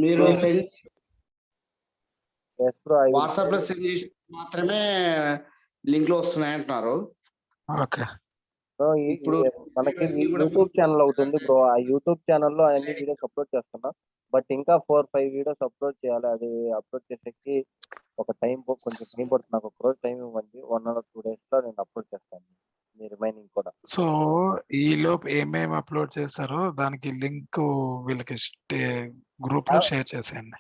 మీరు send yes bro, I will WhatsApp లో send. Send చేసి మాత్రమే లింక్లు వస్తున్నాయి అంటున్నారు. ఓకే Bro, ఇప్పుడు మనకి ఇవన్నీ కూడా యూట్యూబ్ ఛానల్ అవుతుంది బ్రో. ఆ యూట్యూబ్ ఛానల్లో అన్ని వీడియోస్ అప్లోడ్ చేస్తున్నా. బట్ ఇంకా 4-5 వీడియోస్ అప్లోడ్ చేయాలి. అది అప్లోడ్ చేసేకి ఒక కొంచెం టైం పడుతుంది. నాకు ఒక రోజు టైం ఇవ్వండి. 1 or 2 days లో నేను అప్లోడ్ చేస్తాను మీ రిమైనింగ్ కూడా. సో ఈ లోపు ఏమేమి అప్లోడ్ చేశారో దానికి లింక్ వీళ్ళకి గ్రూప్ లో షేర్ చేసేయండి.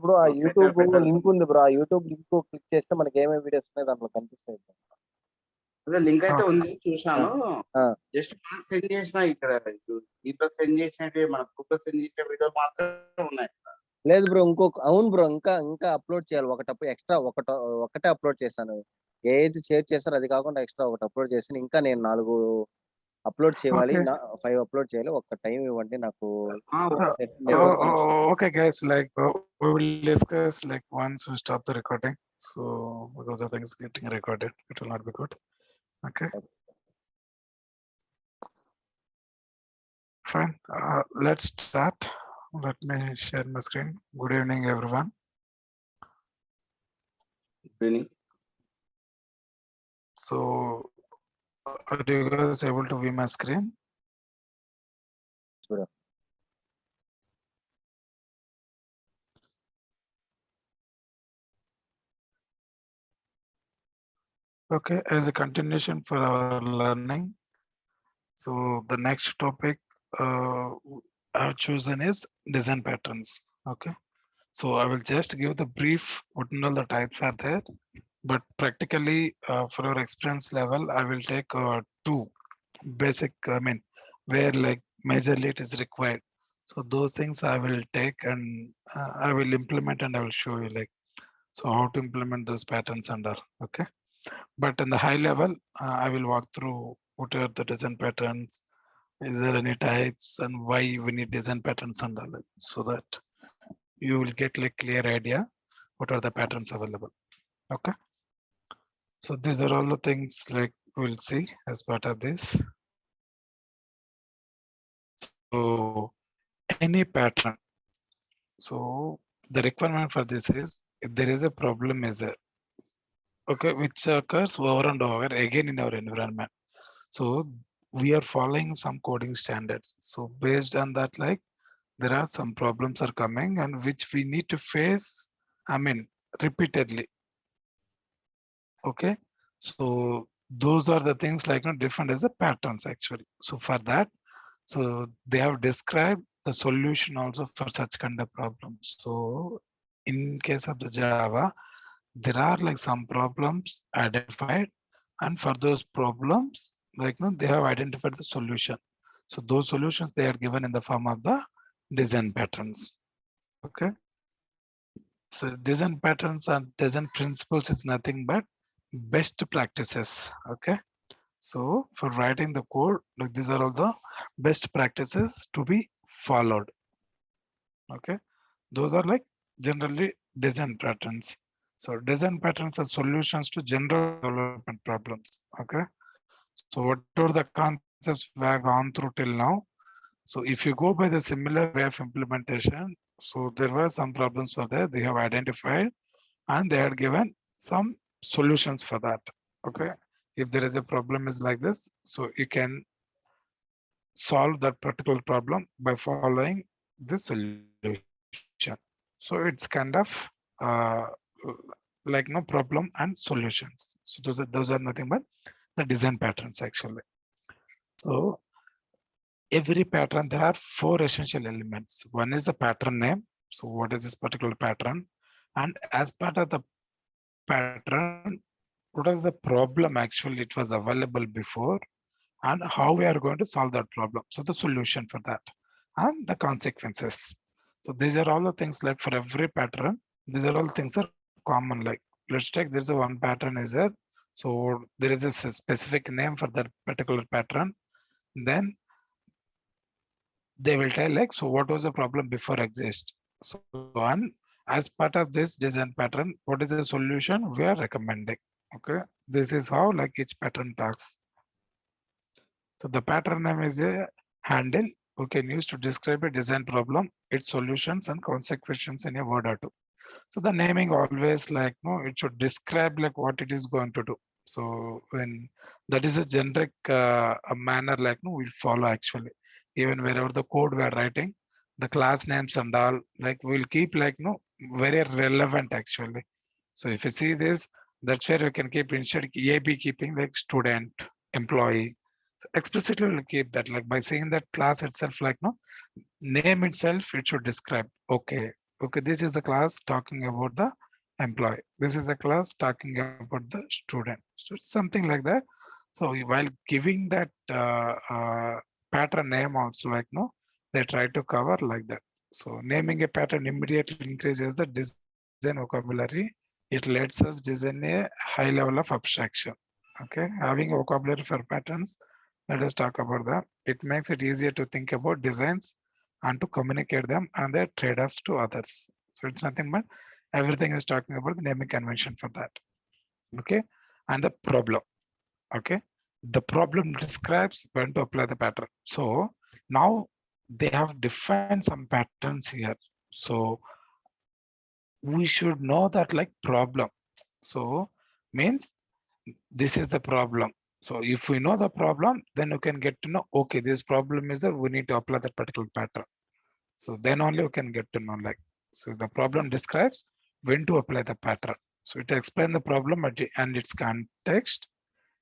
బ్రో ఆ యూట్యూబ్ లింక్ ఉంది బ్రో. ఆ యూట్యూబ్ లింక్ క్లిక్ చేస్తే మనకి ఏమేమి వీడియోస్ ఉన్నాయి దాంట్లో కనిపిస్తాయి. అదే లింక్ అయితే ఉంది, చూసాను. ఆ. జస్ట్ మనం సెండ్ చేసిన ఇక్కడ దీంట్లో సెండ్ చేసినట్టు మన గ్రూప్ లో సెండ్ చేసిన వీడియోలు మాత్రమే ఉన్నాయి. లేదు బ్రో, అవును బ్రో, ఇంకా అప్లోడ్ చేయాలి. ఎక్స్ట్రా ఒకటే అప్లోడ్ చేశాను. ఏది షేర్ చేస్తారో అది కాకుండా ఎక్స్ట్రా ఒకటి అప్లోడ్ చేశాను. ఇంకా నేను 4 అప్లోడ్ చేయాలి. 5 అప్లోడ్ చేయాలి. ఒక టైం ఇవ్వండి నాకు. Okay guys, like we will discuss like once we stop the recording. So because of things getting recorded, it will not be good. Okay. Fine. Let's start. Let me share my screen. Good evening, everyone. So are you guys able to view my screen? Sure. Okay, as a continuation for our learning, so the next topic I've chosen is design patterns. Okay, so I will just give the brief what all the types are there, but practically for our experience level I will take 2 basic, where like majorly it is required. So those things I will take and I will implement and I will show you like so how to implement those patterns under. Okay, but in the high level I will walk through what are the design patterns, is there any types, and why we need design patterns and all, so that you will get like clear idea what are the patterns available. Okay, so these are all the things like we'll see as part of this. So any pattern, so the requirement for this is if there is a problem is a okay which occurs over and over again in our environment, so we are following some coding standards. So based on that, like there are some problems are coming and which we need to face, repeatedly. Okay, so those are the things like different as the patterns actually. So for that, so they have described the solution also for such kind of problems. So in case of the Java, there are like some problems identified, and for those problems like they have identified the solution. So those solutions they are given in the form of the design patterns. Okay, so design patterns and design principles is nothing but best practices. Okay, so for writing the code, like these are all the best practices to be followed. Okay, those are like generally design patterns. So design patterns are solutions to general development problems. Okay, so whatever the concepts we have gone through till now, so if you go by the similar way of implementation, so there were some problems for that they have identified and they had given some solutions for that. Okay, if there is a problem is like this, so you can solve that particular problem by following this solution. So it's kind of like no problem and solutions. So those are nothing but the design patterns actually. So every pattern, there are 4 essential elements. One is the pattern name. So what is this particular pattern? And as part of the pattern, what is the problem actually it was available before, and how we are going to solve that problem. So the solution for that and the consequences. So these are all the things like for every pattern, these are all things are common. Like let's take there's a one pattern is there. So there is a specific name for that particular pattern. Then they will tell like, so what was the problem before exist? So one, as part of this design pattern, what is the solution we are recommending? Okay, this is how like each pattern talks. So the pattern name is a handle we can use to describe a design problem, its solutions and consequences in a word or two. So the naming always like, no, it should describe like what it is going to do. So when that is a generic a manner like, no, we'll follow actually. Even wherever the code we are writing, the class names and all, like we'll keep like, no, very relevant actually. So if you see this, that's where you can keep instead AB keeping like student, employee. So explicitly we'll keep that like by saying that class itself, like, no, name itself, it should describe, okay, this is the class talking about the employee. This is the class talking about the student. So it's something like that. So while giving that pattern name also like, no, they try to cover like that. So naming a pattern immediately increases the design vocabulary. It lets us design a high level of abstraction. Okay, having a vocabulary for patterns, let us talk about that. It makes it easier to think about designs and to communicate them and their trade-offs to others. So it's nothing but everything is talking about the naming convention for that. Okay, and the problem. Okay, the problem describes when to apply the pattern. So now they have defined some patterns here. So we should know that like problem. So means this is the problem. So if we know the problem, then you can get to know, okay, this problem is that we need to apply that particular pattern. So then only you can get to know like, so the problem describes when to apply the pattern. So it explains the problem and its context.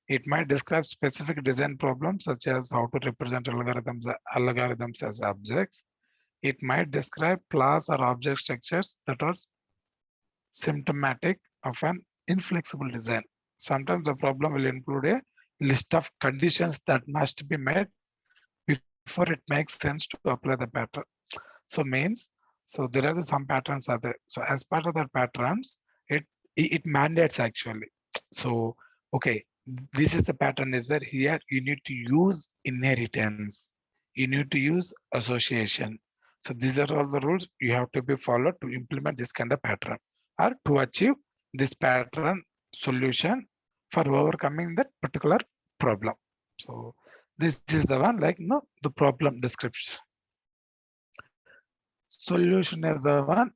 It might describe specific design problems such as how to represent algorithms as objects. It might describe class or object structures that are symptomatic of an inflexible design. Sometimes the problem will include a list of conditions that must be met before it makes sense to apply the pattern. So means, so there are some patterns are there. So as part of that patterns, it mandates actually. So okay, this is the pattern is that here you need to use inheritance, you need to use association. So these are all the rules you have to be followed to implement this kind of pattern or to achieve this pattern solution for overcoming that particular problem. So this is the one like, no, the problem description. Solution is the one.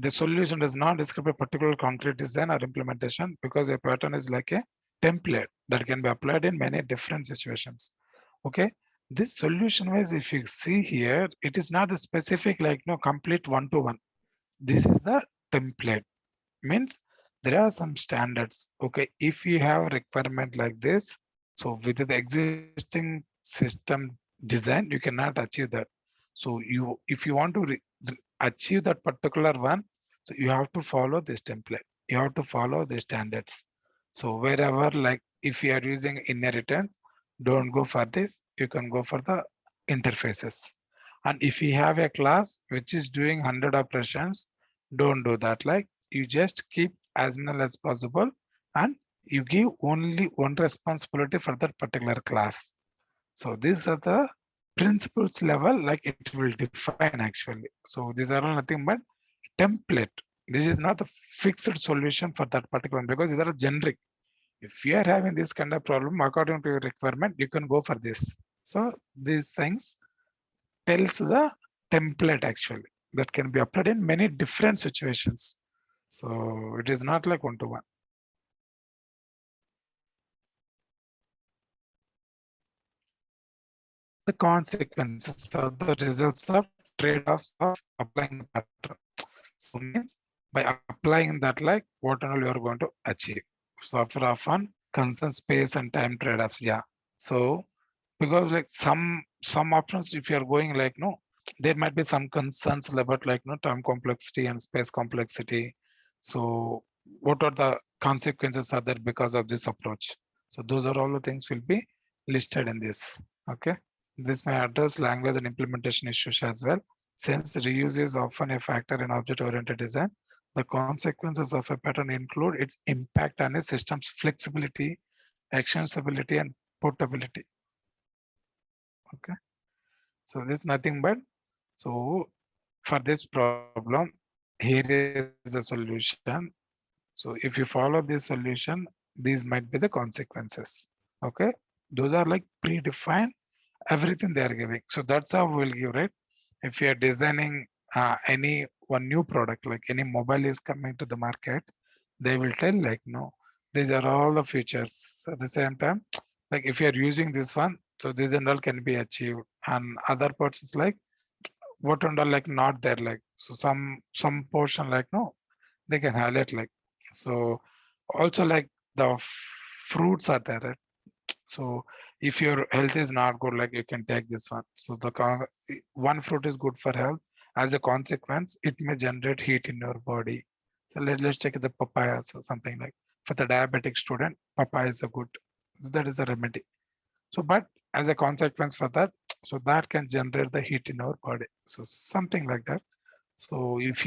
The solution does not describe a particular concrete design or implementation because a pattern is like a template that can be applied in many different situations. Okay, this solution wise, if you see here, it is not a specific like no complete one-to-one. This is the template. Means there are some standards. Okay, if you have a requirement like this, so with the existing system design, you cannot achieve that. So you, if you want to achieve that particular one, so you have to follow this template. You have to follow the standards. So wherever like if you are using inheritance, don't go for this. You can go for the interfaces. And if you have a class which is doing 100 operations, don't do that. Like you just keep as many as possible and you give only one responsibility for that particular class. So these are the principles level, like it will define actually. So these are all nothing but template. This is not a fixed solution for that particular one because these are generic. If you are having this kind of problem according to your requirement, you can go for this. So these things tells the template actually that can be applied in many different situations. So it is not like one-to-one. The consequences are the results of trade-offs of applying the pattern. So means by applying that, like what all you are going to achieve. So for often concern space and time trade-offs. Yeah. So because like some options, if you are going like no, there might be some concerns about like no time complexity and space complexity. So what are the consequences are there because of this approach? So those are all the things will be listed in this. Okay. This may address language and implementation issues as well. Since reuse is often a factor in object-oriented design, the consequences of a pattern include its impact on a system's flexibility, extensibility, and portability. Okay, so this is nothing but, so for this problem, here is the solution. So if you follow this solution, these might be the consequences. Okay, Those are like predefined, everything they are giving. So that's how we'll give, right? If you are designing any one new product, like any mobile is coming to the market, they will tell like, no, these are all the features. At the same time, like if you are using this one, so this and all can be achieved. And other parts is like what and all like not there, like so some portion like no, they can highlight like so. Also like the fruits are there, right? So if your health is not good, like you can take this one. So one fruit is good for health. As a consequence, it may generate heat in your body. So let's take the papaya or something like for the diabetic student, papaya is a good. That is a remedy. So, but as a consequence for that, so that can generate the heat in our body. So something like that. So if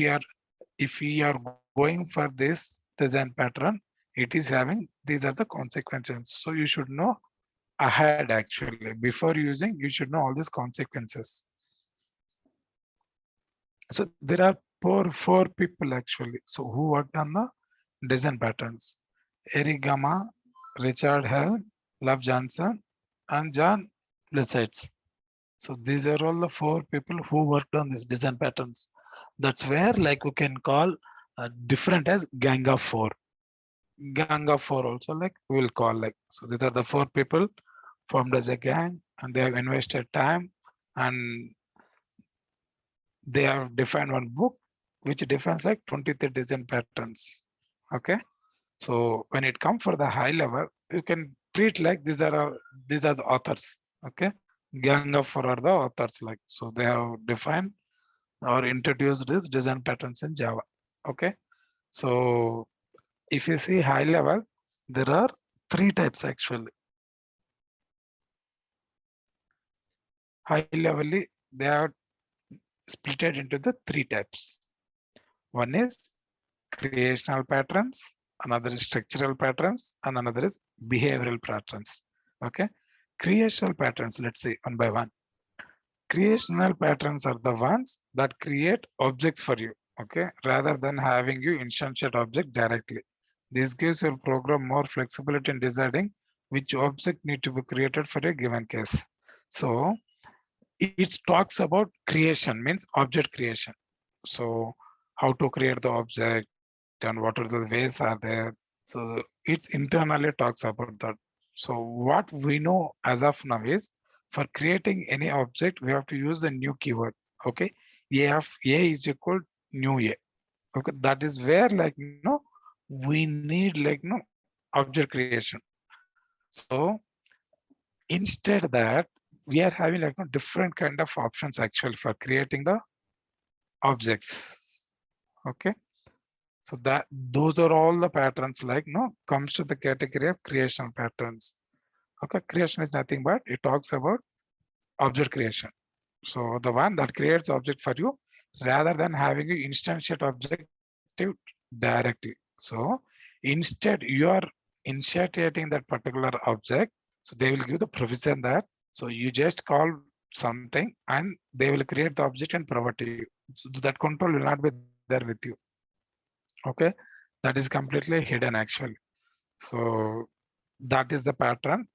we are going for this design pattern, it is having these are the consequences. So you should know ahead actually before using. You should know all these consequences. So there are four people actually. So who worked on the design patterns? Eric Gama, Richard Hell, Love Johnson, and John Lisites. So these are all the four people who worked on these design patterns. That's where like we can call different as gang of four. Gang of four also like we'll call like, so these are the four people formed as a gang and they have invested time and they have defined one book which defines like 23 design patterns. Okay. So when it comes for the high level, you can treat like these are the authors. Okay. Gang of four are the authors like, so they have defined or introduced these design patterns in Java. Okay. So if you see high level, there are three types actually. High level, they are split it into the three types. One is creational patterns, another is structural patterns, and another is behavioral patterns. Okay. Creational patterns, let's see one by one. Creational patterns are the ones that create objects for you, okay, rather than having you instantiate object directly. This gives your program more flexibility in deciding which object need to be created for a given case. So it talks about creation, means object creation. So how to create the object and what are the ways are there. So it's internally talks about that. So what we know as of now is for creating any object, we have to use a new keyword. Okay. A of A is equal new A. Okay. That is where like, we need like, object creation. So instead that we are having like different kind of options actually for creating the objects. Okay. So that those are all the patterns like comes to the category of creation patterns. Okay, creation is nothing but it talks about object creation. So the one that creates object for you rather than having you instantiate objective directly. So instead you are instantiating that particular object. So they will give the provision that so you just call something and they will create the object and provide to you. So that control will not be there with you. Okay, that is completely hidden actually. So that is the pattern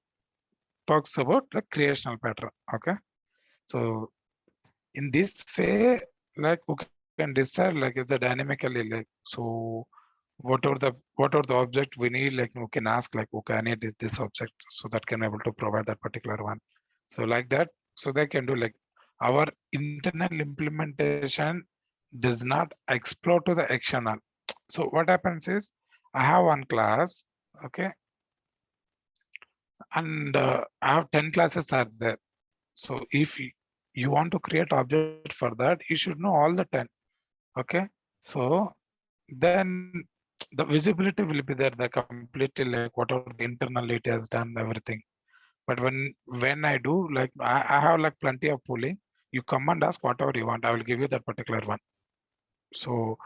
talks about the creational pattern. Okay, so in this way like we can decide like it's a dynamically like, so what are the object we need, like we can ask like okay I need this object, so that can able to provide that particular one. So like that, so they can do like our internal implementation does not explore to the external. So what happens is I have one class, okay, and I have 10 classes are there. So if you want to create object for that, you should know all the 10. Okay. So then the visibility will be there, the completely like whatever the internal it has done everything. But when I do like I have like plenty of pooling, you come and ask whatever you want, I will give you that particular one. So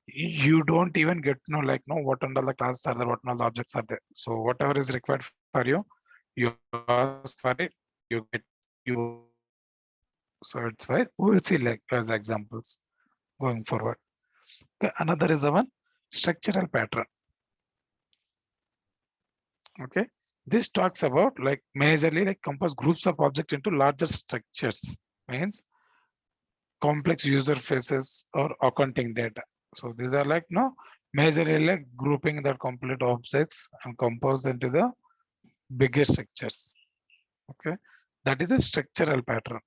you don't even get to know like what under the classes are there, what all the objects are there. So whatever is required for you ask for it, you get you. So it's why we'll see like as examples going forward. Okay, another is our structural pattern. Okay, This talks about like majorly like compose groups of objects into larger structures, means complex user faces or accounting data. So these are like no majorly like grouping that complete objects and compose into the bigger structures. Okay, that is a structural pattern.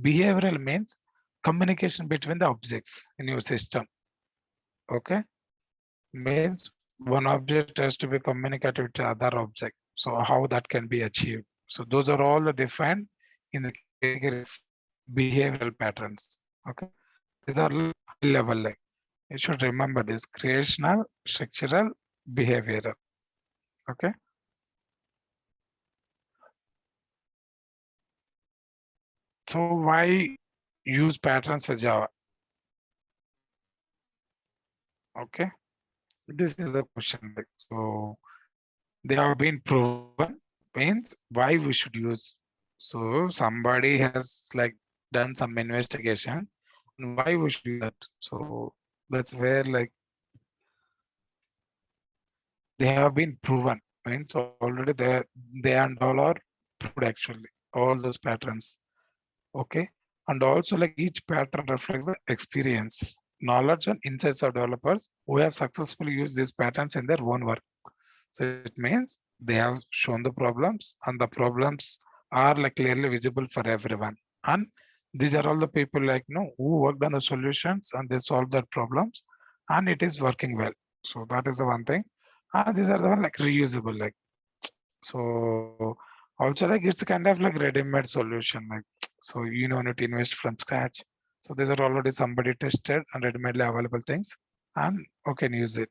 Behavioral means communication between the objects in your system. Okay, means one object has to be communicated with the other object. So how that can be achieved. So those are all defined in the category of behavioral patterns. Okay, these are high level. Like you should remember this: creational, structural, behavioral. Okay. So why use patterns for Java? Okay, this is the question. Like, so they have been proven, means why we should use. So somebody has like done some investigation and why we should use that. So that's where like they have been proven, means already they and all are proved actually, all those patterns. Okay, and also like each pattern reflects the experience, knowledge and insights of developers who have successfully used these patterns in their own work. So it means they have shown the problems and the problems are like clearly visible for everyone. And these are all the people like who worked on the solutions and they solved their problems and it is working well. So that is the one thing. And these are the one like reusable, like so also like it's kind of like ready-made solution. Like so you don't need to invest from scratch. So these are already somebody tested and ready-madely available things and can use it.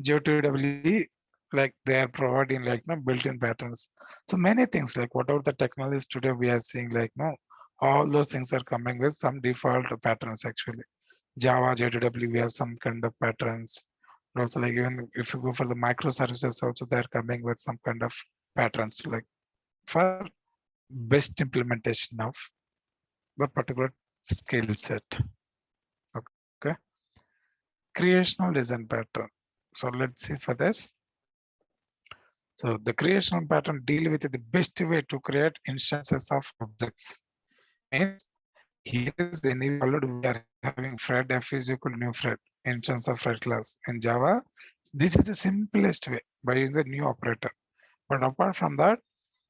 J2EE, like they are providing like built-in patterns. So many things like whatever the technologies today we are seeing like all those things are coming with some default patterns actually. Java, J2EE, we have some kind of patterns. And also like even if you go for the microservices also they're coming with some kind of patterns like for best implementation of the particular skill set. Okay. Creational design pattern. So let's see for this. So the creation pattern deal with the best way to create instances of objects. Means here is any already we are having Fred F is equal to new Fred instance of Fred class in Java. This is the simplest way by using the new operator. But apart from that,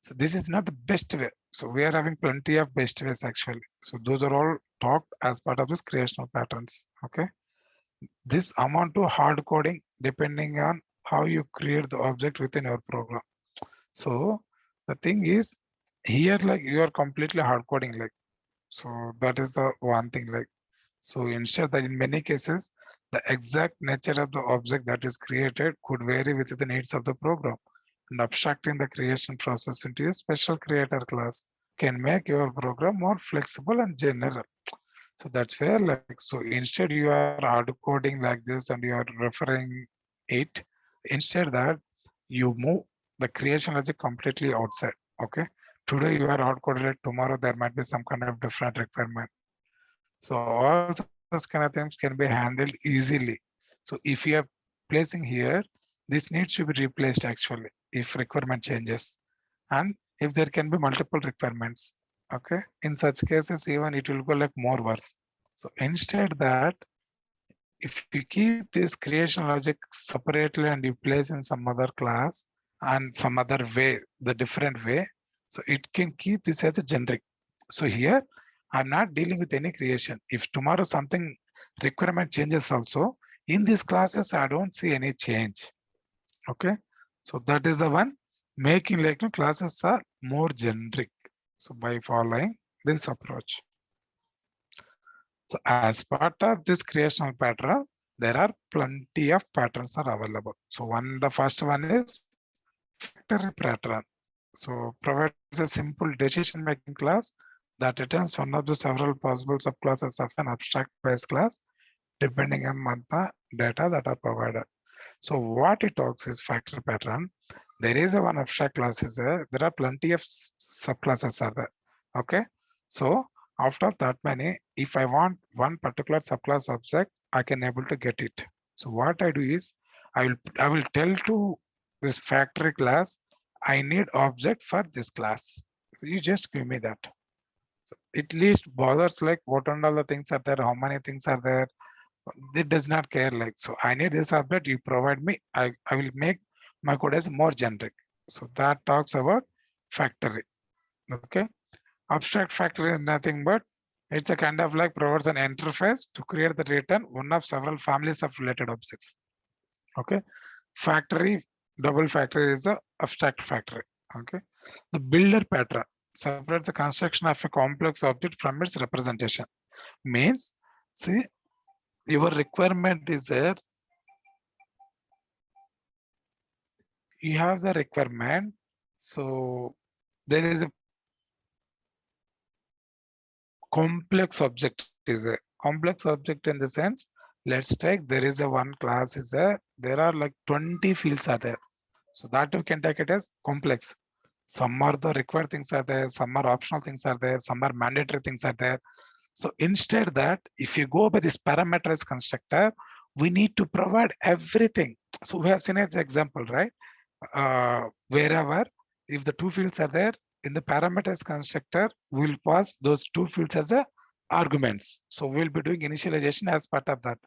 so this is not the best way. So we are having plenty of best ways actually. So those are all talked as part of this creational patterns. Okay. This amount to hard coding depending on how you create the object within your program. So the thing is here like you are completely hard coding like so that is the one thing like so instead that in many cases the exact nature of the object that is created could vary with the needs of the program and abstracting the creation process into a special creator class can make your program more flexible and general. So that's where like so instead you are hard coding like this and you are referring it instead that you move the creation logic completely outside. Okay. Today you are hard coded it, tomorrow there might be some kind of different requirement. So all such kind of things can be handled easily. So if you are placing here, this needs to be replaced actually if requirement changes and if there can be multiple requirements. Okay. In such cases, even it will go like more worse. So instead that if you keep this creation logic separately and you place in some other class and some other way, the different way, so it can keep this as a generic. So here, I'm not dealing with any creation. If tomorrow something requirement changes also, in these classes, I don't see any change. Okay. So that is the one making like classes are more generic. So by following this approach. So as part of this creational pattern, there are plenty of patterns are available. So the first one is factory pattern. So provides a simple decision making class that returns one of the several possible subclasses of an abstract base class depending on the data that are provided. So what it talks is factory pattern. There is a one abstract class is there. There are plenty of subclasses are there. Okay. So after that many, if I want one particular subclass object, I can able to get it. So what I do is I will tell to this factory class, I need object for this class. You just give me that. So it least bothers like what and all the things are there, how many things are there. It does not care like, so I need this object, you provide me, I will make my code as more generic. So that talks about factory. Okay. Abstract factory is nothing but it's a kind of like provides an interface to create the return one of several families of related objects. Okay. Factory, double factory is a abstract factory. Okay. The builder pattern separates the construction of a complex object from its representation. Means, see, your requirement is there. You have the requirement. So there is a complex object is a complex object in the sense, let's take there is a one class is a there are like 20 fields are there. So that you can take it as complex. Some are the required things are there, some are optional things are there, some are mandatory things are there. So instead that if you go by this parameterized constructor, we need to provide everything. So we have seen as example, right? Wherever if the two fields are there in the parameters constructor, we'll pass those two fields as a arguments. So we'll be doing initialization as part of that.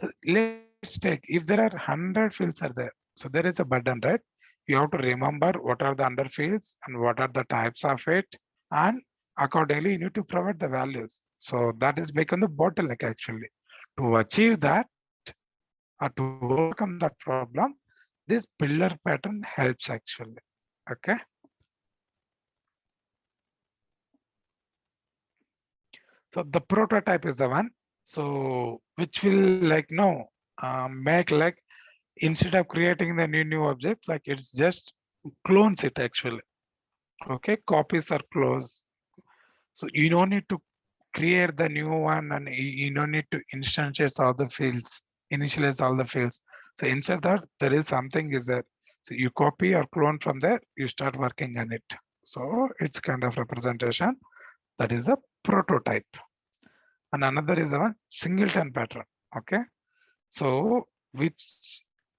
So let's take if there are 100 fields are there. So there is a button, right? You have to remember what are the under fields and what are the types of it, and accordingly you need to provide the values. So that is become the bottleneck actually. To achieve that or to overcome that problem, this builder pattern helps actually. Okay. So the prototype is the one. So which will like no make like instead of creating the new object, like it's just clones it actually. Okay, copies are close. So you don't need to create the new one and you don't need to instantiate all the fields, initialize all the fields. So instead that there is something is there. So you copy or clone from there, you start working on it. So it's kind of representation. That is the prototype. And another is the one singleton pattern. Okay. So which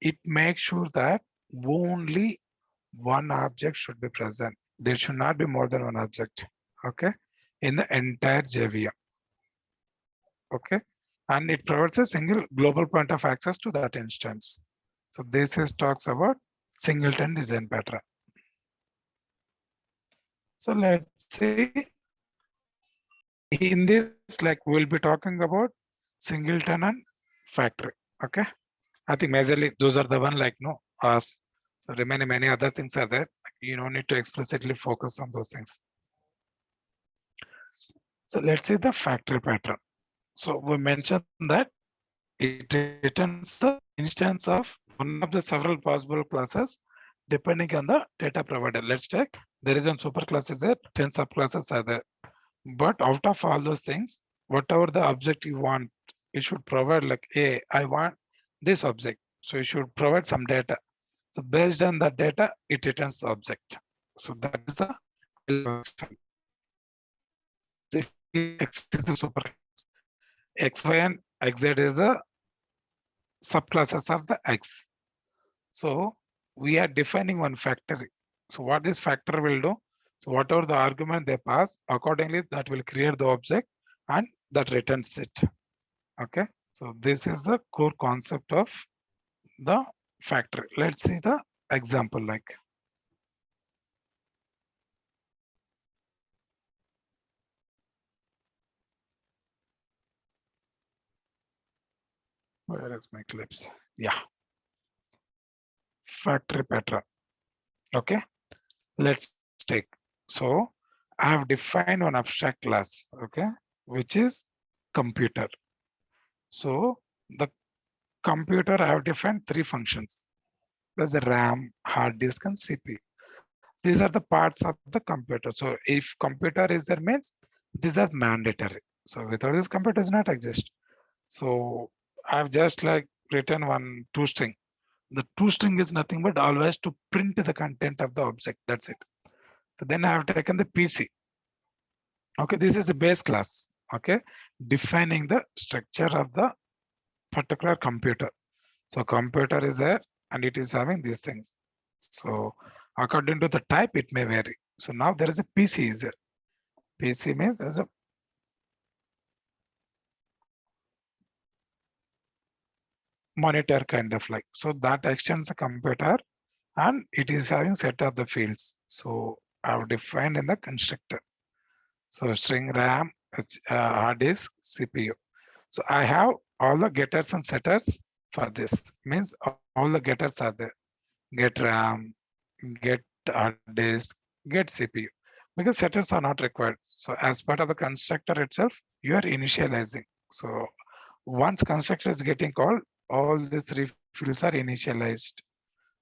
it makes sure that only one object should be present. There should not be more than one object. Okay. In the entire JVM. Okay. And it provides a single global point of access to that instance. So this is talks about singleton design pattern. So let's see. In this, like we'll be talking about singleton and factory. Okay. I think majorly those are the one like no us. So remaining many other things are there. You don't need to explicitly focus on those things. So let's see the factory pattern. So we mentioned that it returns the instance of one of the several possible classes depending on the data provider. Let's check. There is a superclass is there, 10 subclasses are there. But out of all those things, whatever the object you want, you should provide like, hey, I want this object. So you should provide some data. So based on that data, it returns the object. So that is a if X is the superclass, X, Y, and XZ is a subclasses of the X. So we are defining one factory. So what this factor will do, so whatever the argument they pass, accordingly that will create the object and that returns it. Okay. So this is the core concept of the factory. Let's see the example like. Where is my clips? Yeah. Factory pattern. Okay. Let's take. So I have defined one abstract class. Okay. Which is computer. So the computer I have defined three functions. There's a RAM, hard disk, and CPU. These are the parts of the computer. So if computer is there means these are mandatory. So without this computer does not exist. So I've just like written one toString. The toString is nothing but always to print the content of the object. That's it. So then I have taken the PC. Okay, this is the base class. Okay, defining the structure of the particular computer. So computer is there and it is having these things. So according to the type, it may vary. So now there is a PC is there. PC means as a monitor kind of like. So that extends the computer and it is having set of the fields. So I've defined in the constructor. So string RAM, hard disk, CPU. So I have all the getters and setters for this. Means all the getters are there. Get RAM, get hard disk, get CPU. Because setters are not required. So as part of the constructor itself, you are initializing. So once constructor is getting called, all these three fields are initialized.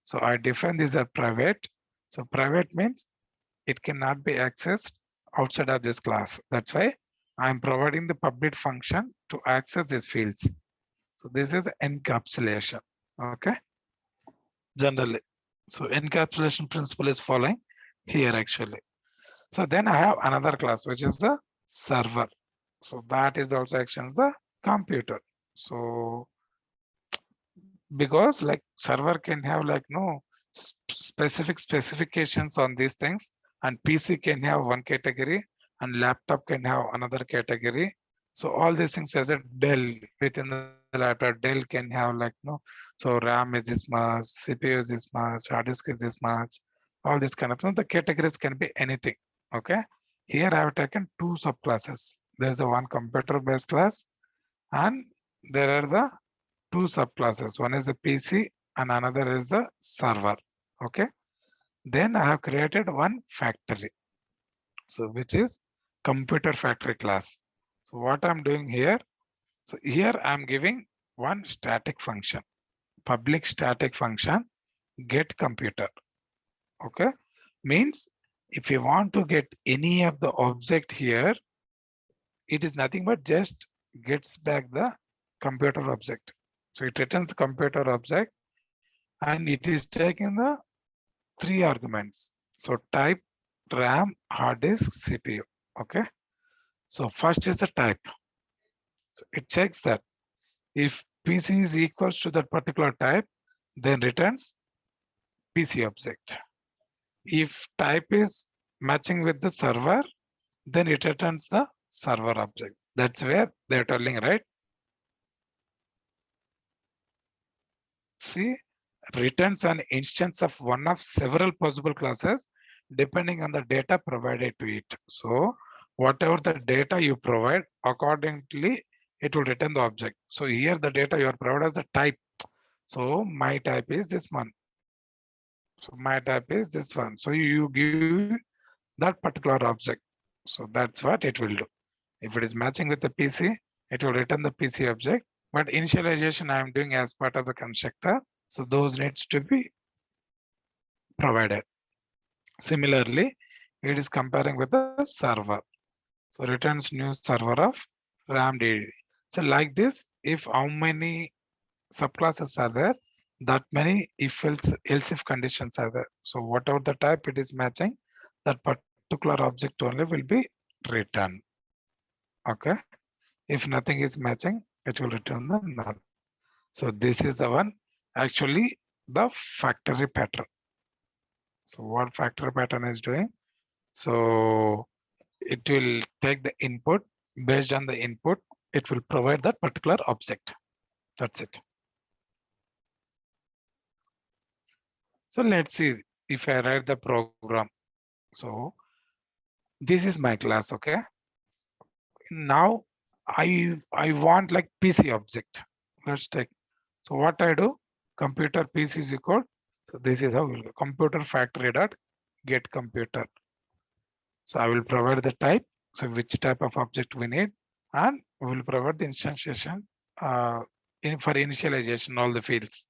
So I define these are private. So private means it cannot be accessed outside of this class. That's why I'm providing the public function to access these fields. So this is encapsulation. Okay, generally. So encapsulation principle is following here actually. So then I have another class, which is the server. So that is also actions the computer. So because like server can have like no specific specifications on these things, and PC can have one category and laptop can have another category. So all these things as a Dell within the laptop, Dell can have like no, so RAM is this much, CPU is this much, hard disk is this much, all this kind of the categories can be anything. Okay, here I have taken two subclasses. There's a one computer based class and there are the two subclasses. One is the PC and another is the server. Okay. Then I have created one factory. So which is computer factory class. So what I'm doing here, so here I'm giving one static function, public static function, get computer. Okay. Means if you want to get any of the object here, it is nothing but just gets back the computer object. So it returns computer object and it is taking the three arguments. So type, RAM, hard disk, CPU. Okay. So first is the type. So it checks that if PC is equals to that particular type, then returns PC object. If type is matching with the server, then it returns the server object. That's where they're telling, right? See, returns an instance of one of several possible classes depending on the data provided to it. So whatever the data you provide, accordingly, it will return the object. So here the data you are provided as the type. So my type is this one. So my type is this one. So you give that particular object. So that's what it will do. If it is matching with the PC, it will return the PC object. But initialization I am doing as part of the constructor. So those needs to be provided. Similarly, it is comparing with the server. So returns new server of RAM DD. So like this, if how many subclasses are there, that many if else if conditions are there. So whatever the type it is matching, that particular object only will be returned. Okay. If nothing is matching, it will return the null. So this is the one actually the factory pattern. So what factory pattern is doing? So it will take the input, based on the input, it will provide that particular object. That's it. So let's see if I write the program. So this is my class, okay? Now I want like PC object. Let's take. So what I do, computer PC is equal. So this is how we'll go. Computer factory dot get computer. So I will provide the type. So which type of object we need, and we will provide the instantiation for initialization all the fields.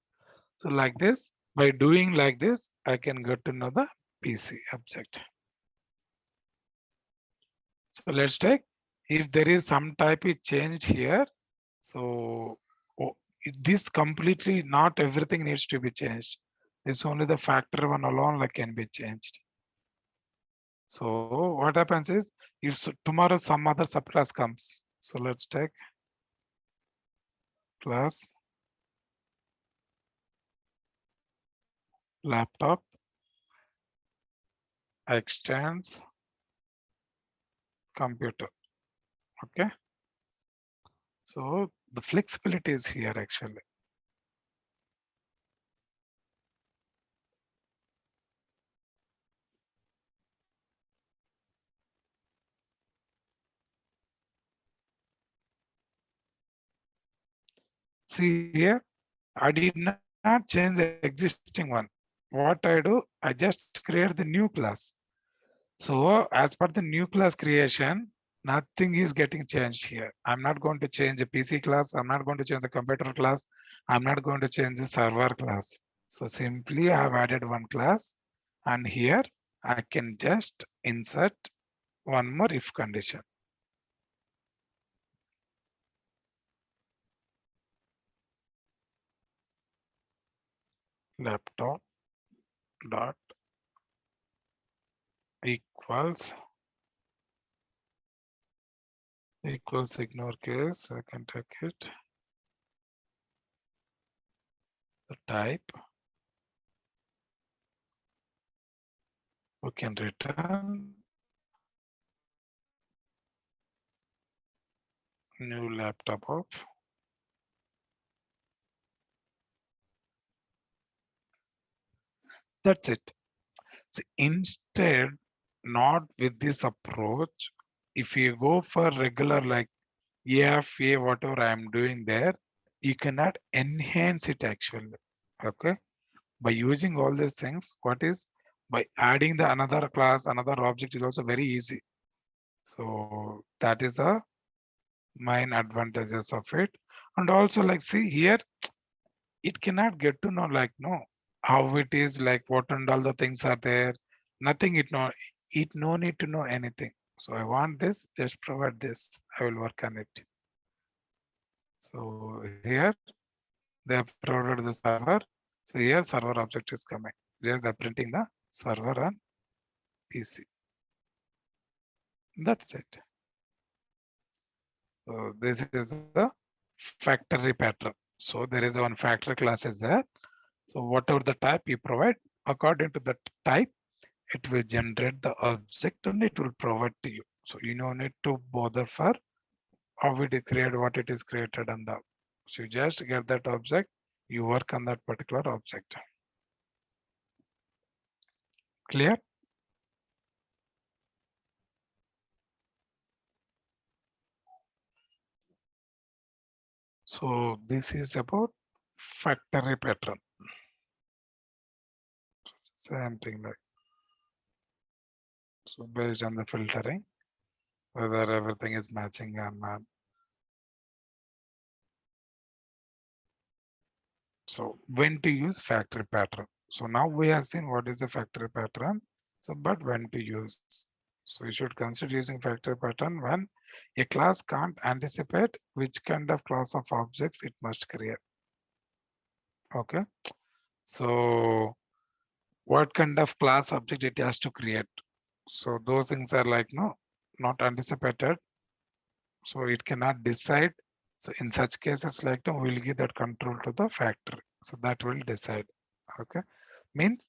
So like this, by doing like this, I can get to know the PC object. So let's take if there is some type is changed here. So this completely not everything needs to be changed. It's only the factor one alone like can be changed. So what happens is if tomorrow some other subclass comes. So let's take class laptop extends computer. Okay. So the flexibility is here actually. See here, I did not change the existing one. What I do, I just create the new class. So as per the new class creation, nothing is getting changed here. I'm not going to change the PC class. I'm not going to change the computer class. I'm not going to change the server class. So simply I have added one class, and here I can just insert one more if condition. Laptop dot equals ignore case. I can take it. The type. We can return new laptop of that's it. So instead, not with this approach, if you go for regular like EFA, whatever I am doing there, you cannot enhance it actually. Okay. By using all these things, what is by adding the another class, another object is also very easy. So that is the main advantages of it. And also like see here, it cannot get to know like no how it is like what and all the things are there. Nothing it no need to know anything. So I want this, just provide this. I will work on it. So here they have provided the server. So here server object is coming. Here they're printing the server on PC. That's it. So this is the factory pattern. So there is one factory class is there. So whatever the type you provide, according to the type, it will generate the object and it will provide to you. So you don't need to bother for how it is created, what it is created and all. So you just get that object, you work on that particular object. Clear? So this is about factory pattern. Same thing like. So based on the filtering, whether everything is matching or not. So when to use factory pattern. So now we have seen what is the factory pattern. So but when to use. So you should consider using factory pattern when a class can't anticipate which kind of class of objects it must create. Okay. So what kind of class object it has to create. So those things are like no, not anticipated. So it cannot decide. So in such cases like no, we'll give that control to the factory. So that will decide. Okay. Means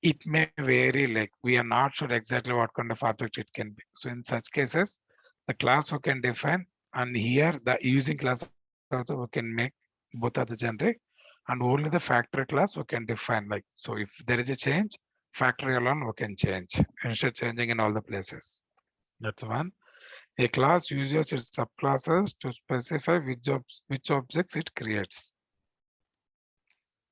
it may vary, like we are not sure exactly what kind of object it can be. So in such cases, the class we can define, and here the using class also we can make both are the generic, and only the factory class we can define. Like so, if there is a change, factory alone we can change instead changing in all the places. That's one. A class uses its subclasses to specify which objects it creates.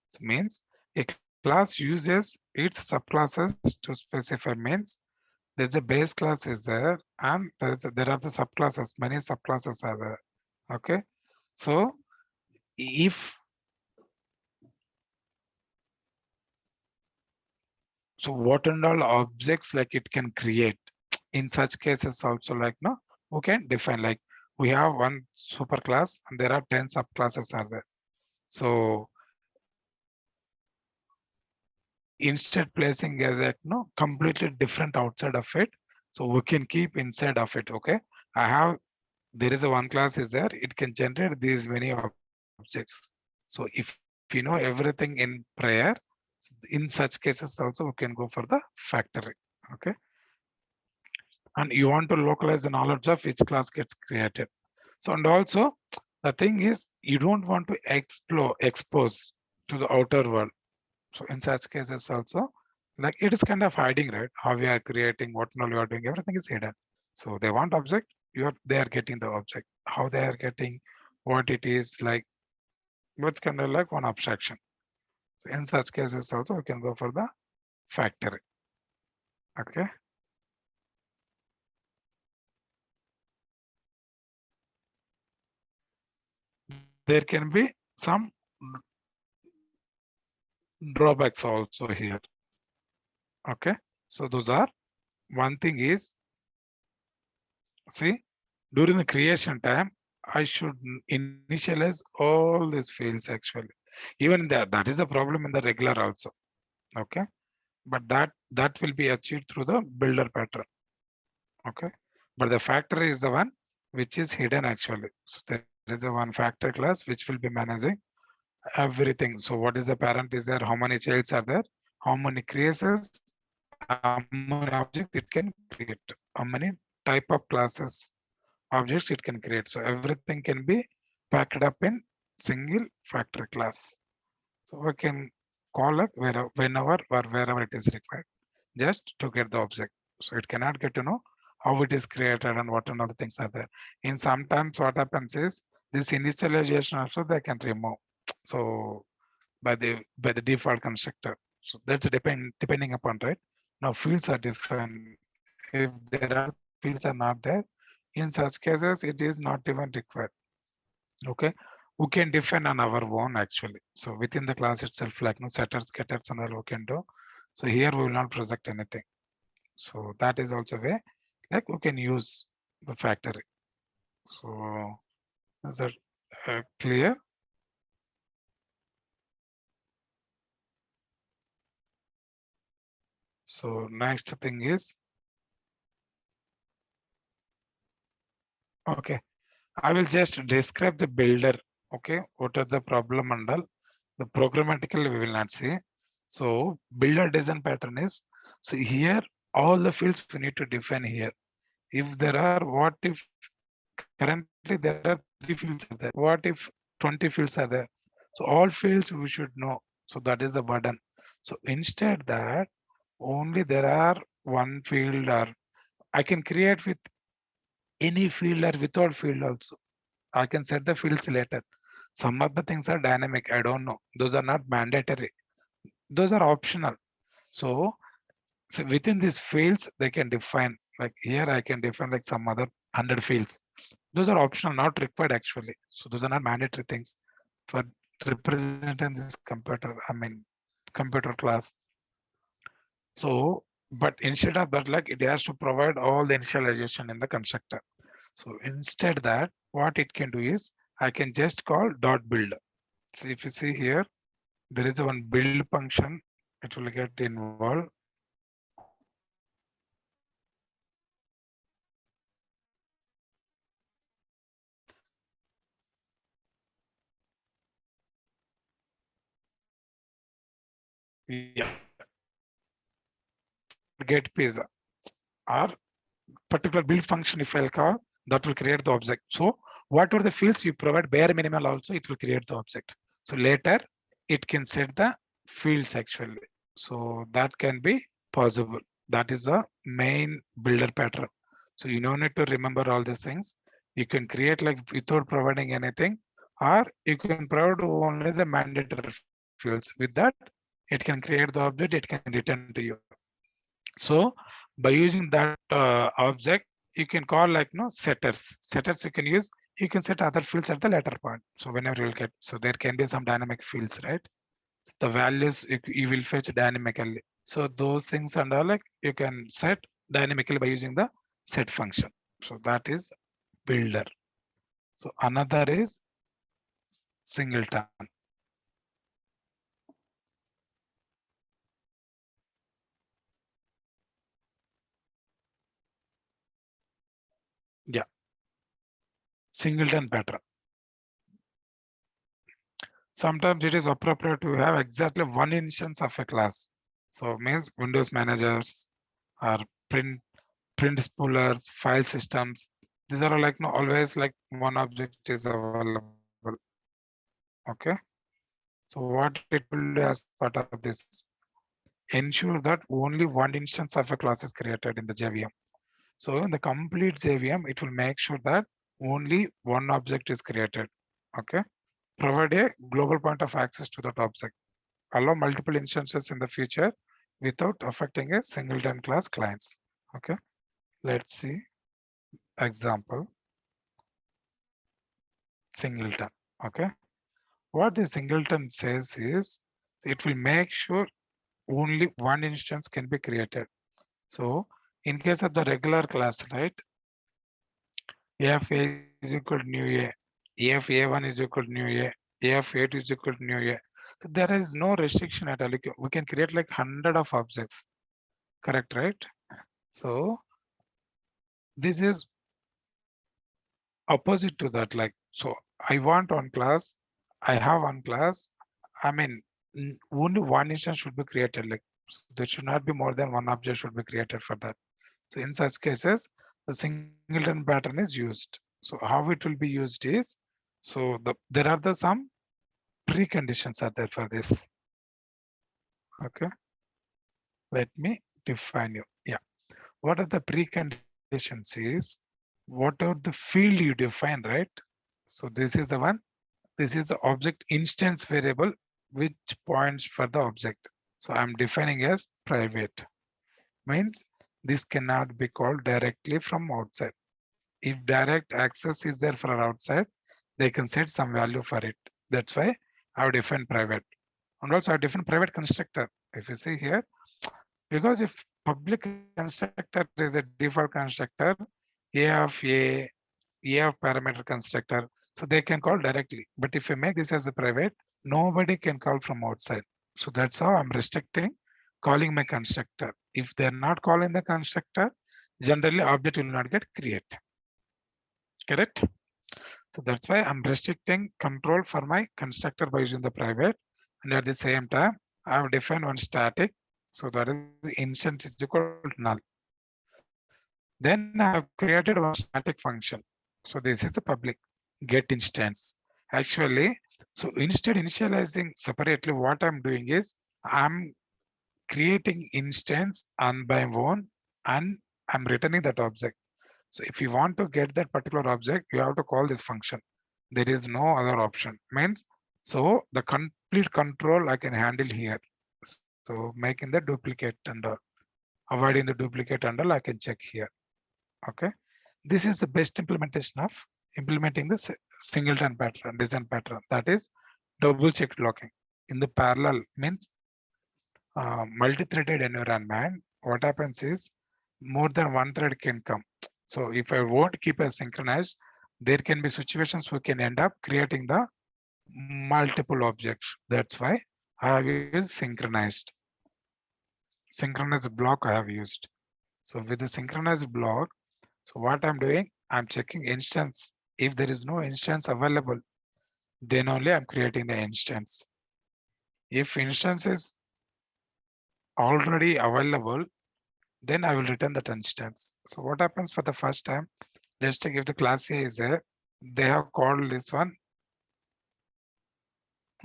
So means a class uses its subclasses to specify means there's a base class is there and there are the subclasses, many subclasses are there. Okay. So if so what and all objects like it can create in such cases also like no, we can define like we have one superclass and there are 10 subclasses are there. So instead placing as a no completely different outside of it, so we can keep inside of it. Okay, I have there is a one class is there, it can generate these many objects. So if you know everything in prior, in such cases also we can go for the factory. Okay, Okay. And you want to localize the knowledge of which class gets created. So, and also the thing is, you don't want to expose to the outer world. So in such cases also, like it is kind of hiding, right? How we are creating, what all you are doing, everything is hidden. So they want object, they are getting the object. How they are getting, what it is like, what's kind of like one abstraction. So in such cases also, we can go for the factory. Okay. There can be some drawbacks also here. Okay. So those are, one thing is, see, during the creation time, I should initialize all these fields actually. Even that is a problem in the regular also. Okay. But that will be achieved through the builder pattern. Okay. But the factory is the one which is hidden actually. So there is a one factor class which will be managing everything. So what is the parent is there? How many childs are there? How many creases? How many objects it can create? How many type of classes objects it can create? So everything can be packed up in single factor class. So we can call it whenever or wherever it is required, just to get the object. So it cannot get to know how it is created and what and all the things are there. In sometimes what happens is this initialization also they can remove. So by the default constructor. So that's depending upon, right? Now fields are defined. If there are fields are not there, in such cases it is not even required. Okay, we can define on our own actually. So within the class itself, like no setters, getters, and all we can do. So here we will not project anything. So that is also way like we can use the factory. So is that clear? So next thing is, okay, I will just describe the builder. Okay, what are the problem and all. The programmatically we will not see. So builder design pattern is, see here all the fields we need to define here. If there are, what if currently there are 3 fields are there, what if 20 fields are there? So all fields we should know. So that is the burden. So instead that only there are one field, or I can create with any field or without field also. I can set the fields later. Some of the things are dynamic, I don't know, those are not mandatory, those are optional. So within these fields they can define, like here I can define like some other 100 fields. Those are optional, not required actually. So those are not mandatory things for representing this computer, I mean, computer class. So, but instead of that, like it has to provide all the initialization in the constructor. So instead that, what it can do is, I can just call dot build. So if you see here, there is a one build function, it will get involved. Yeah, get pizza or particular build function, if I'll call, that will create the object. So whatever the fields you provide bare minimal also, it will create the object. So later it can set the fields actually. So that can be possible. That is the main builder pattern. So you don't need to remember all these things. You can create like without providing anything, or you can provide only the mandatory fields. With that, it can create the object, it can return to you. So by using that object, you can call like no setters. Setters you can use. You can set other fields at the later point. So whenever you'll get, so there can be some dynamic fields, right? The values you will fetch dynamically. So those things and all like you can set dynamically by using the set function. So that is builder. So another is singleton. Yeah, singleton pattern. Sometimes it is appropriate to have exactly one instance of a class. So means Windows managers or print spoolers, file systems. These are like no always like one object is available. Okay. So what it will do as part of this is ensure that only one instance of a class is created in the JVM. So in the complete JVM, it will make sure that only one object is created. Okay. Provide a global point of access to that object. Allow multiple instances in the future without affecting a singleton class clients. Okay. Let's see example singleton. Okay. What the singleton says is it will make sure only one instance can be created. So in case of the regular class, right? F A is equal to new A, F A1 is equal to new A, F8 is equal to new A. So there is no restriction at all. We can create like 100 of objects. Correct, right? So this is opposite to that. Like, so I want one class, I have one class. I mean, only one instance should be created. Like, so there should not be more than one object should be created for that. So in such cases, the singleton pattern is used. So how it will be used is, so there are some preconditions are there for this. Okay, let me define you. Yeah, what are the preconditions is, whatever the field you define, right? So this is the one. This is the object instance variable which points for the object. So I'm defining as private. Means this cannot be called directly from outside. If direct access is there for outside, they can set some value for it. That's why I've defined private. And also I defined private constructor. If you see here, because if public constructor is a default constructor, A of parameter constructor, so they can call directly. But if I make this as a private, nobody can call from outside. So that's how I'm restricting calling my constructor. If they're not calling the constructor, generally object will not get created. Correct? So that's why I'm restricting control for my constructor by using the private. And at the same time, I've defined one static. So that is instance is equal to null. Then I have created one static function. So this is the public get instance. Actually, so instead initializing separately, what I'm doing is I'm creating instance on by one and I'm returning that object. So if you want to get that particular object, you have to call this function. There is no other option. Means, so the complete control I can handle here. So making the duplicate and avoiding the duplicate and all I can check here. Okay. This is the best implementation of implementing the singleton pattern, design pattern. That is double check locking. In the parallel means multi-threaded environment, what happens is more than one thread can come. So if I won't keep it synchronized, there can be situations we can end up creating the multiple objects. That's why I have used synchronized. Synchronized block I have used. So with the synchronized block, so what I'm doing, I'm checking instance. If there is no instance available, then only I'm creating the instance. If instance is already available, then I will return that instance. So what happens for the first time? Just to give the class A is there, they have called this one.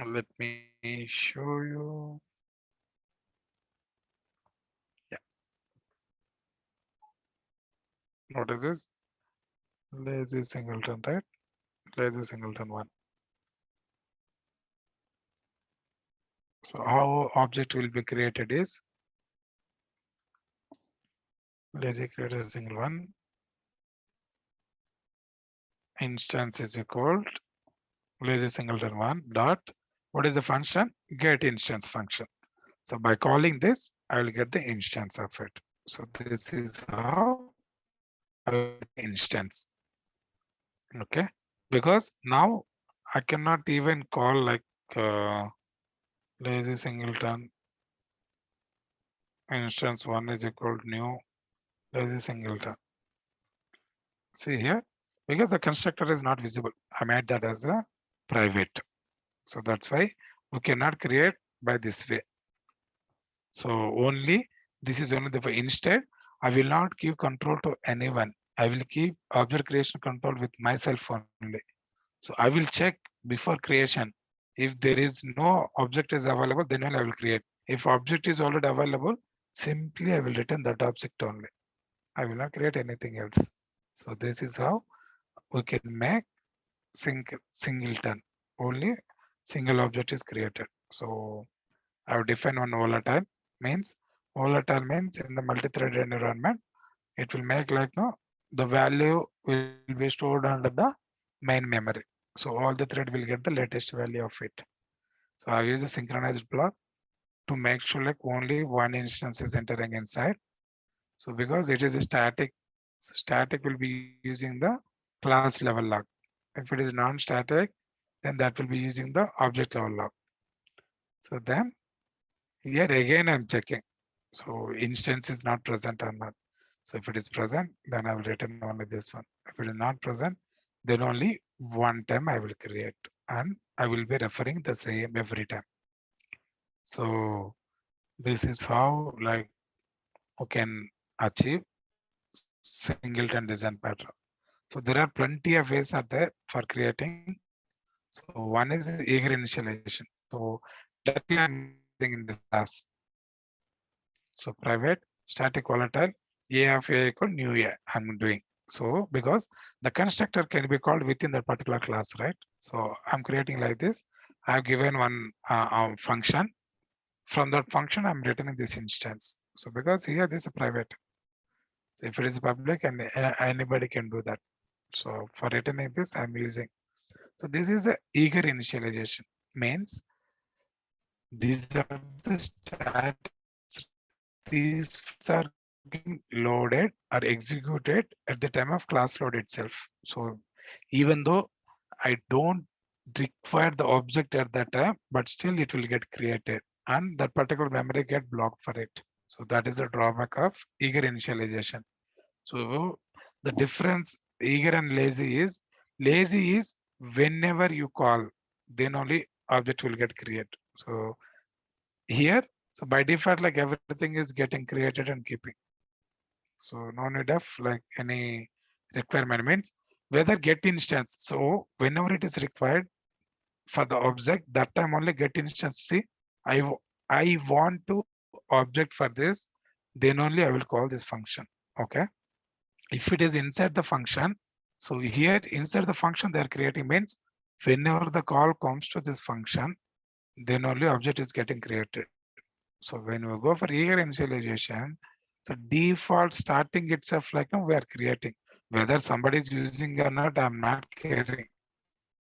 Let me show you. Yeah. What is this? Lazy singleton, right? Lazy singleton one. So how object will be created is lazy created a single one. Instance is equal to lazy singleton one dot. What is the function? Get instance function. So by calling this, I will get the instance of it. So this is how I will get the instance. Okay, because now I cannot even call like lazy singleton instance one is equal to new lazy singleton. See here, because the constructor is not visible, I made that as a private. So that's why we cannot create by this way. So only this is only the way. Instead, I will not give control to anyone. I will keep object creation control with myself only. So I will check before creation. If there is no object is available, then only I will create. If object is already available, simply I will return that object only. I will not create anything else. So this is how we can make singleton. Only single object is created. So I have defined one volatile means in the multi-threaded environment, it will make like no, the value will be stored under the main memory. So all the thread will get the latest value of it. So I use a synchronized block to make sure like only one instance is entering inside. So because it is a static, so static will be using the class level lock. If it is non-static, then that will be using the object level lock. So then here again I'm checking. So instance is not present or not. So if it is present, then I will return only this one. If it is not present, then only one time I will create and I will be referring the same every time. So this is how like we can achieve singleton design pattern. So there are plenty of ways are there for creating. So one is eager initialization. So directly I'm using in this class. So private static volatile a of a equal new a I'm doing. So because the constructor can be called within that particular class, right? So I'm creating like this. I've given one function. From that function, I'm returning this instance. So because here this is a private. So if it is public and anybody can do that. So for returning this, I'm using. So this is a eager initialization. Means these are the statics. These fields are getting loaded or executed at the time of class load itself. So even though I don't require the object at that time, but still it will get created and that particular memory get blocked for it. So that is a drawback of eager initialization. So the difference eager and lazy is whenever you call, then only object will get created. So here, so by default, like everything is getting created and keeping. So no need of like any requirement means whether get instance. So whenever it is required for the object, that time only get instance. See, I want to object for this, then only I will call this function. Okay. If it is inside the function, so here inside the function they are creating means whenever the call comes to this function, then only object is getting created. So when we go for eager initialization, so default starting itself like no, we are creating. Whether somebody is using or not, I'm not caring.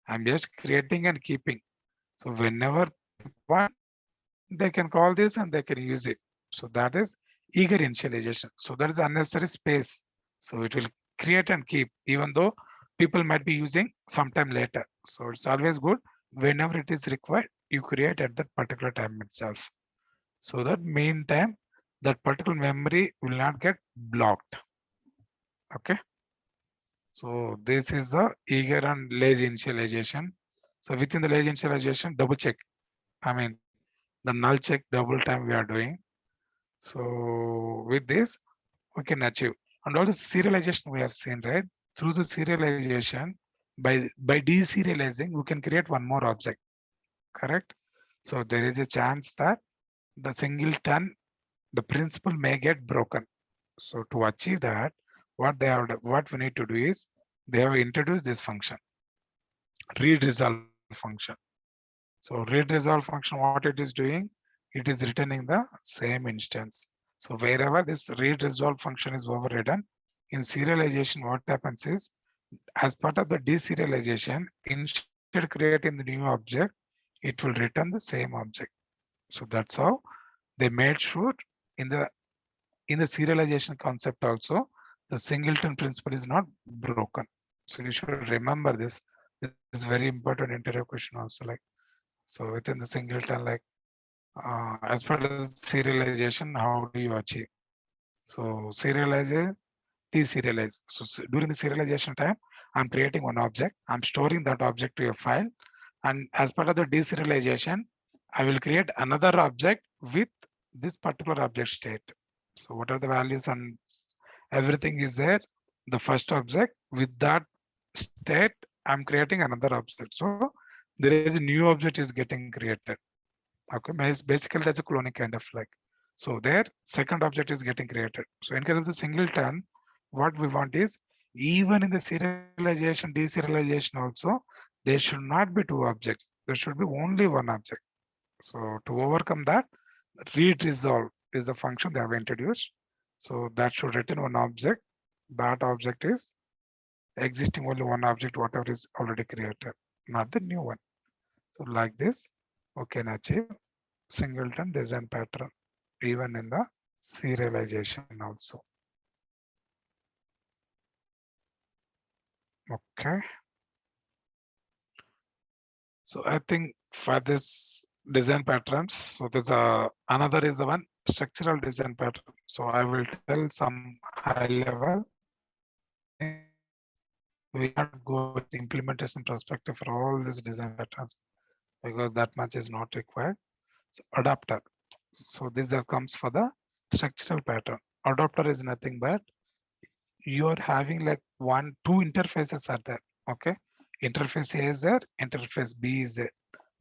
I'm just creating and keeping. So whenever people want, they can call this and they can use it. So that is eager initialization. So that is unnecessary space. So it will create and keep, even though people might be using sometime later. So it's always good whenever it is required, you create at that particular time itself. So that meantime, that particular memory will not get blocked. Okay. So this is the eager and lazy initialization. So within the lazy initialization, double check. I mean, the null check double time we are doing. So with this, we can achieve. And also serialization we have seen, right? Through the serialization, by deserializing, we can create one more object, correct? So there is a chance that the singleton, the principle may get broken. So to achieve that, what we need to do is they have introduced this function, read resolve function. So read resolve function, what it is doing, it is returning the same instance. So wherever this read resolve function is overridden, in serialization, what happens is, as part of the deserialization, instead of creating the new object, it will return the same object. So that's how they made sure in the serialization concept also, the singleton principle is not broken. So you should remember this. This is very important interview question also. Like, so within the singleton, like as part of the serialization, how do you achieve? So serialize, deserialize. So during the serialization time, I'm creating one object. I'm storing that object to a file. And as part of the deserialization, I will create another object with this particular object state. So what are the values and everything is there. The first object with that state, I'm creating another object. So there is a new object is getting created. Okay, basically that's a cloning kind of like. So there, second object is getting created. So in case of the singleton, what we want is even in the serialization, deserialization also, there should not be two objects. There should be only one object. So to overcome that, read resolve is the function they have introduced. So that should return one object. That object is existing only one object, whatever is already created, not the new one. So like this, we can achieve singleton design pattern even in the serialization also. Okay. So I think for this design patterns, so there's another is the one structural design pattern. So I will tell some high level things. We cannot go with the implementation perspective for all these design patterns because that much is not required. So adapter. So this that comes for the structural pattern. Adapter is nothing but you are having like two interfaces are there. Okay. Interface A is there, interface B is there.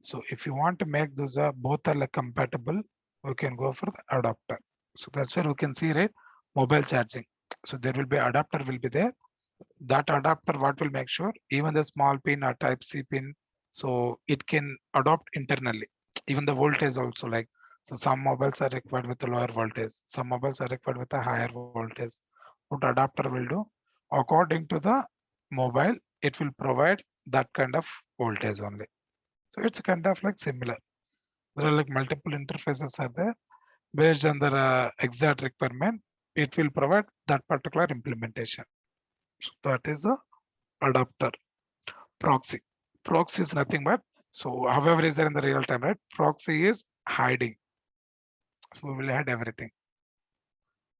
So if you want to make those both are like compatible, we can go for the adapter. So that's where we can see, right? Mobile charging. So there will be adapter will be there. That adapter, what will make sure even the small pin or type C pin, so it can adopt internally. Even the voltage also like, so some mobiles are required with a lower voltage, some mobiles are required with a higher voltage. What adapter will do, according to the mobile, it will provide that kind of voltage only. So it's kind of like similar. There are like multiple interfaces are there based on the exact requirement. It will provide that particular implementation. So that is a adapter. Proxy. Proxy is nothing but, so however is there in the real time, right? Proxy is hiding. So we will hide everything.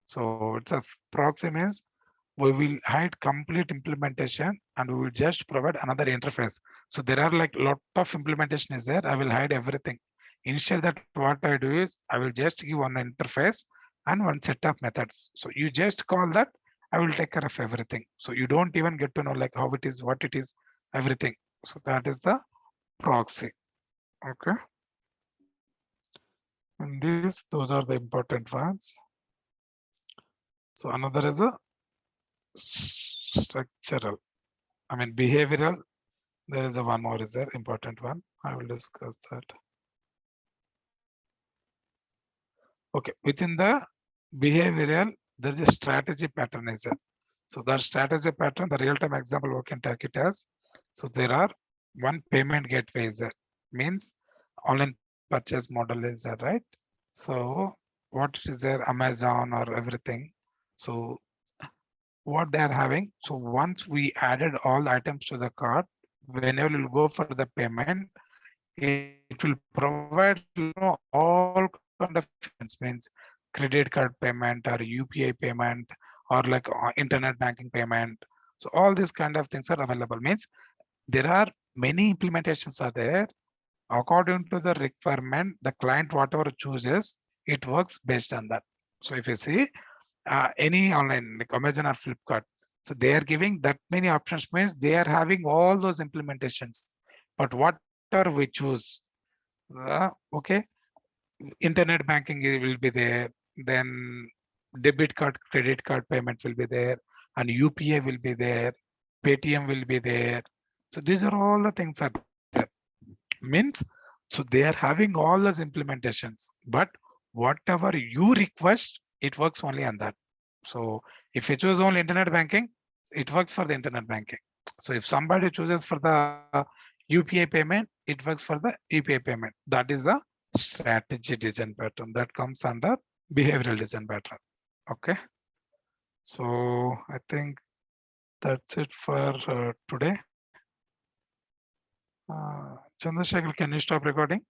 So it's a proxy means we will hide complete implementation and we will just provide another interface. So there are like lot of implementation is there. I will hide everything. Instead that what I do is I will just give one interface and one set of methods. So you just call that, I will take care of everything. So you don't even get to know like how it is, what it is, everything. So that is the proxy. Okay. And those are the important ones. So another is a structural. I mean behavioral. There is a one more is there important one. I will discuss that. Okay, within the behavioral, there is a strategy pattern is there. So that strategy pattern, the real-time example we can take it as. So there are one payment gateway is there. Means online purchase model is there, right? So what is there, Amazon or everything. So what they are having. So once we added all the items to the cart, whenever you go for the payment, it will provide all kind of payments, means credit card payment or UPI payment or like internet banking payment. So all these kind of things are available. Means there are many implementations are there. According to the requirement, the client whatever chooses, it works based on that. So if you see any online like Amazon or Flipkart, so they are giving that many options, means they are having all those implementations. But whatever we choose, okay, internet banking will be there, then debit card, credit card payment will be there, and UPI will be there, Paytm will be there. So these are all the things are there. Means, so they are having all those implementations, but whatever you request, it works only on that. So if you choose only internet banking, it works for the internet banking. So if somebody chooses for the UPI payment, it works for the UPI payment. That is the strategy design pattern that comes under behavioral design pattern. Okay. So I think that's it for today. Chandrasekhar, can you stop recording?